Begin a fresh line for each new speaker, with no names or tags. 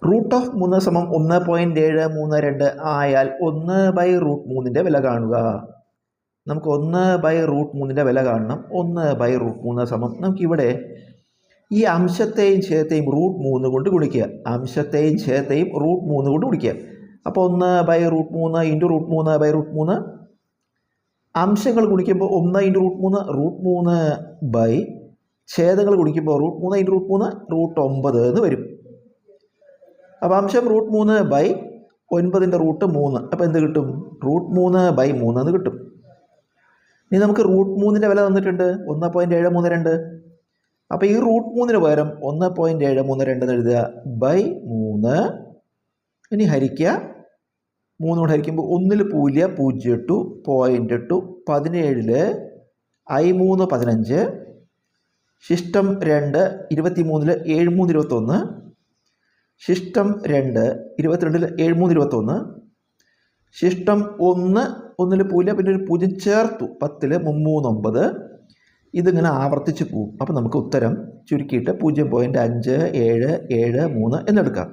Root of 3 സമം 1.732 ആയാൽ 1/√3 വില കാണുക. നമുക്ക് 1/√3 വില കാണണം. 1/√3 സമം നമുക്കിവിടെ ഈ അംശത്തെയും ഛേദത്തെയും √3 കൊണ്ട് ഗുണിക്കുക. അംശത്തെയും ഛേദത്തെയും √3 കൊണ്ട് ഗുണിക്കുക. അപ്പോൾ 1/√3 ഇൻറ്റു √3/√3. അംശങ്ങൾ ഗുണിക്കുമ്പോൾ 1 ഇൻറ്റു √3 √3 ബൈ ഛേദങ്ങൾ ഗുണിക്കുമ്പോൾ √3 ഇൻറ്റു √3 √9 എന്ന് വരും. അപ്പോൾ അംശം √3 ബൈ 9ൻ്റെ √3. അപ്പോൾ എന്ത് കിട്ടും? √3/3 എന്ന് കിട്ടും. ഇനി നമുക്ക് √3 വില തന്നിട്ടുണ്ട് 1.732. അപ്പോൾ ഈ √3 പകരം 1.732 എഴുതുക ബൈ 3. ഇനി ഹരിക്കുക. 3 കൊണ്ട് ഹരിക്കുമ്പോൾ 1 0 0.8 0.8 17 I3 15 ശിഷ്ടം 2 23 7 3 21 ശിഷ്ടം 2 22 7 3 21 ശിഷ്ടം 1 1 0 പിന്നെ ഒരു 0 ചേർത്തു 10 3 9. ഇതിങ്ങനെ ആവർത്തിച്ച് പോകും. അപ്പോൾ നമുക്ക് ഉത്തരം ചുരുക്കിയിട്ട് 0.5773 എന്നെടുക്കാം.